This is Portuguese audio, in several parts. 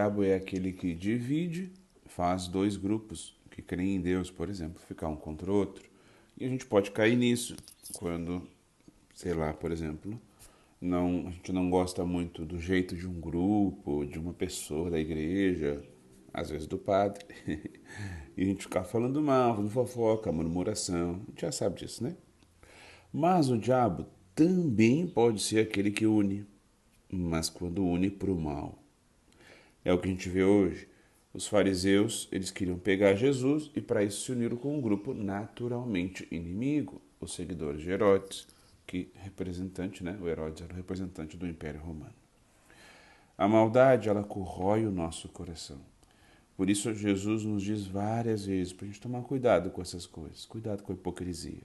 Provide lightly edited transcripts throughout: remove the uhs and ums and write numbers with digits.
diabo é aquele que divide, faz dois grupos que creem em Deus, por exemplo, ficar um contra o outro. E a gente pode cair nisso quando, sei lá, por exemplo, a gente não gosta muito do jeito de um grupo, de uma pessoa da igreja, às vezes do padre, e a gente ficar falando mal, falando fofoca, murmuração, a gente já sabe disso, né? Mas o diabo também pode ser aquele que une, mas quando une para o mal. É o que a gente vê hoje. Os fariseus, eles queriam pegar Jesus e para isso se uniram com um grupo naturalmente inimigo, os seguidores de Herodes, que representante, né? O Herodes era o representante do Império Romano. A maldade, ela corrói o nosso coração. Por isso Jesus nos diz várias vezes para a gente tomar cuidado com essas coisas, cuidado com a hipocrisia.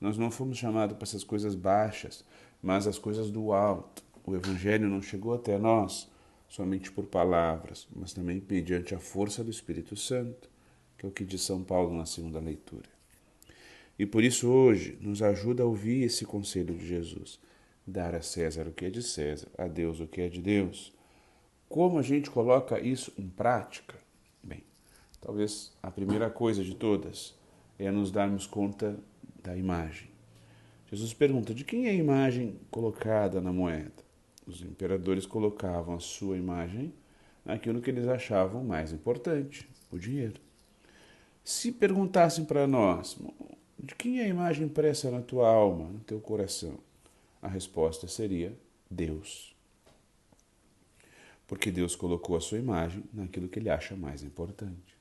Nós não fomos chamados para essas coisas baixas, mas as coisas do alto. O Evangelho não chegou até nós somente por palavras, mas também mediante a força do Espírito Santo, que é o que diz São Paulo na segunda leitura. E por isso hoje nos ajuda a ouvir esse conselho de Jesus. Dar a César o que é de César, a Deus o que é de Deus. Como a gente coloca isso em prática? Bem, talvez a primeira coisa de todas é nos darmos conta da imagem. Jesus pergunta: de quem é a imagem colocada na moeda? Os imperadores colocavam a sua imagem naquilo que eles achavam mais importante, o dinheiro. Se perguntassem para nós: de quem é a imagem impressa na tua alma, no teu coração? A resposta seria Deus. Porque Deus colocou a sua imagem naquilo que ele acha mais importante.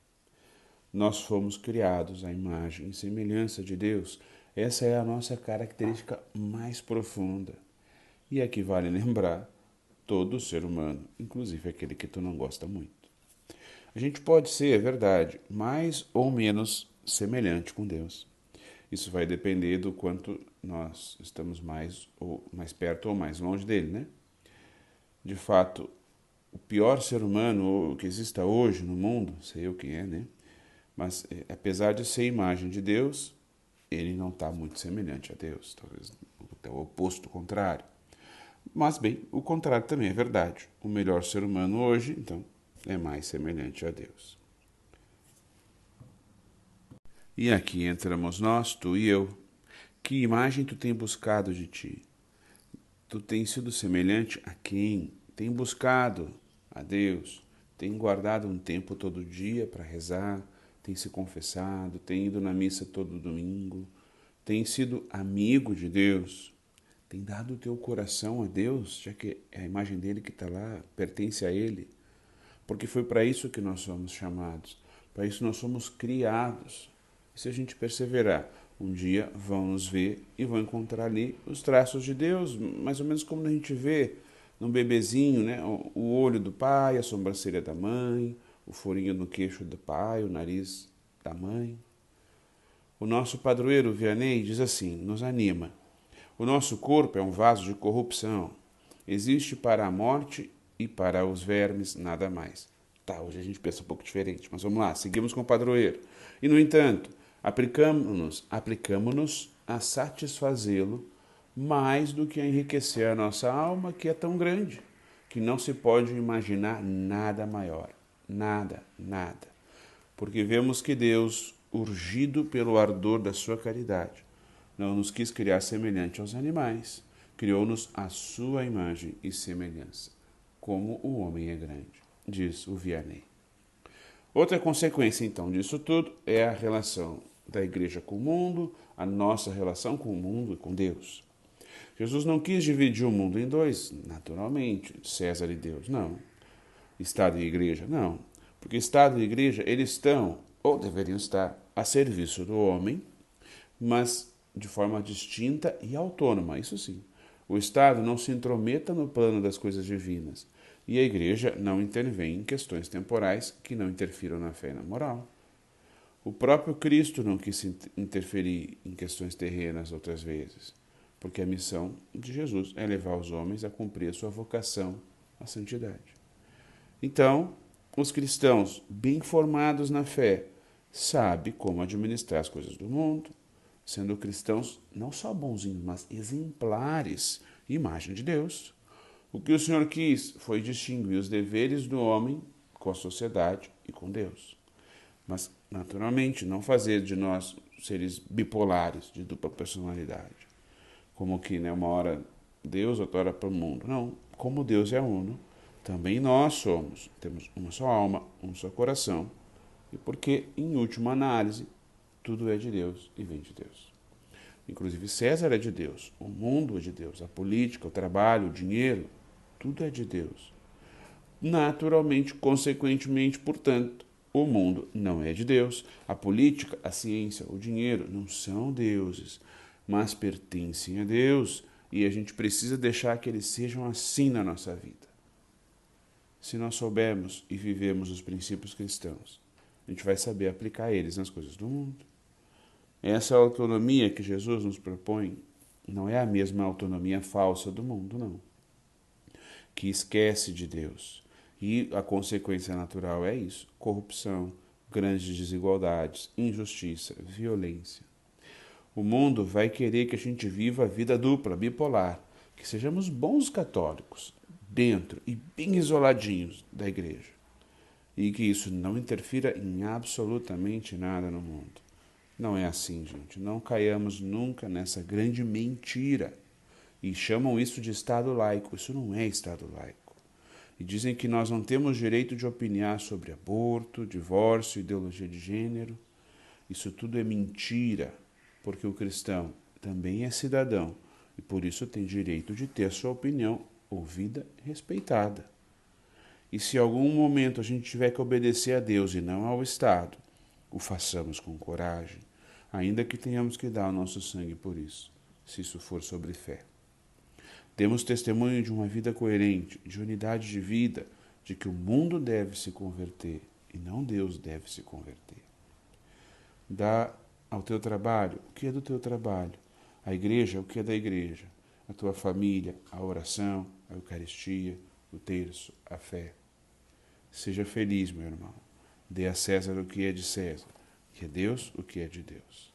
Nós fomos criados à imagem e semelhança de Deus. Essa é a nossa característica mais profunda. E aqui vale lembrar todo ser humano, inclusive aquele que tu não gosta muito. A gente pode ser, é verdade, mais ou menos semelhante com Deus. Isso vai depender do quanto nós estamos mais perto ou mais longe dele, né? De fato, o pior ser humano que exista hoje no mundo, sei eu quem é, né? Mas apesar de ser imagem de Deus, ele não está muito semelhante a Deus, talvez até o oposto, o contrário. Mas bem, o contrário também é verdade. O melhor ser humano hoje, então, é mais semelhante a Deus. E aqui entramos nós, tu e eu. Que imagem tu tem buscado de ti? Tu tens sido semelhante a quem? Tem buscado a Deus? Tem guardado um tempo todo dia para rezar? Tem se confessado? Tem ido na missa todo domingo? Tem sido amigo de Deus? Tem dado o teu coração a Deus, já que é a imagem dele que está lá, pertence a ele? Porque foi para isso que nós somos chamados, para isso nós somos criados. E se a gente perseverar, um dia vão nos ver e vão encontrar ali os traços de Deus, mais ou menos como a gente vê num bebezinho, né? O olho do pai, a sobrancelha da mãe, o furinho no queixo do pai, o nariz da mãe. O nosso padroeiro Vianney diz assim, nos anima: o nosso corpo é um vaso de corrupção. Existe para a morte e para os vermes nada mais. Tá, hoje a gente pensa um pouco diferente, mas vamos lá, seguimos com o padroeiro. E, no entanto, aplicamos-nos a satisfazê-lo mais do que a enriquecer a nossa alma, que é tão grande, que não se pode imaginar nada maior. Nada, nada. Porque vemos que Deus, urgido pelo ardor da sua caridade, não nos quis criar semelhante aos animais, criou-nos à sua imagem e semelhança, como o homem é grande, diz o Vianney. Outra consequência, então, disso tudo é a relação da igreja com o mundo, a nossa relação com o mundo e com Deus. Jesus não quis dividir o mundo em dois, naturalmente, César e Deus, não. Estado e igreja, não. Porque Estado e igreja, eles estão, ou deveriam estar, a serviço do homem, mas de forma distinta e autônoma, isso sim. O Estado não se intrometa no plano das coisas divinas e a Igreja não intervém em questões temporais que não interfiram na fé e na moral. O próprio Cristo não quis interferir em questões terrenas outras vezes, porque a missão de Jesus é levar os homens a cumprir a sua vocação à santidade. Então, os cristãos bem formados na fé sabem como administrar as coisas do mundo, sendo cristãos não só bonzinhos, mas exemplares, imagem de Deus. O que o Senhor quis foi distinguir os deveres do homem com a sociedade e com Deus. Mas, naturalmente, não fazer de nós seres bipolares, de dupla personalidade. Como que, uma hora Deus, outra hora para o mundo. Não, como Deus é uno, também nós somos. Temos uma só alma, um só coração. E porque, em última análise, tudo é de Deus e vem de Deus. Inclusive César é de Deus, o mundo é de Deus, a política, o trabalho, o dinheiro, tudo é de Deus. Naturalmente, consequentemente, portanto, o mundo não é de Deus. A política, a ciência, o dinheiro não são deuses, mas pertencem a Deus e a gente precisa deixar que eles sejam assim na nossa vida. Se nós soubermos e vivemos os princípios cristãos, a gente vai saber aplicar eles nas coisas do mundo. Essa autonomia que Jesus nos propõe não é a mesma autonomia falsa do mundo, não. Que esquece de Deus. E a consequência natural é isso: corrupção, grandes desigualdades, injustiça, violência. O mundo vai querer que a gente viva a vida dupla, bipolar, que sejamos bons católicos, dentro e bem isoladinhos da igreja. E que isso não interfira em absolutamente nada no mundo. Não é assim, gente. Não caiamos nunca nessa grande mentira. E chamam isso de Estado laico. Isso não é Estado laico. E dizem que nós não temos direito de opinar sobre aborto, divórcio, ideologia de gênero. Isso tudo é mentira, porque o cristão também é cidadão e por isso tem direito de ter sua opinião ouvida e respeitada. E se em algum momento a gente tiver que obedecer a Deus e não ao Estado, o façamos com coragem, ainda que tenhamos que dar o nosso sangue por isso, se isso for sobre fé. Demos testemunho de uma vida coerente, de unidade de vida, de que o mundo deve se converter e não Deus deve se converter. Dá ao teu trabalho o que é do teu trabalho, à igreja o que é da igreja, a tua família, a oração, a Eucaristia, o terço, a fé. Seja feliz, meu irmão. Dê a César o que é de César, que é Deus o que é de Deus.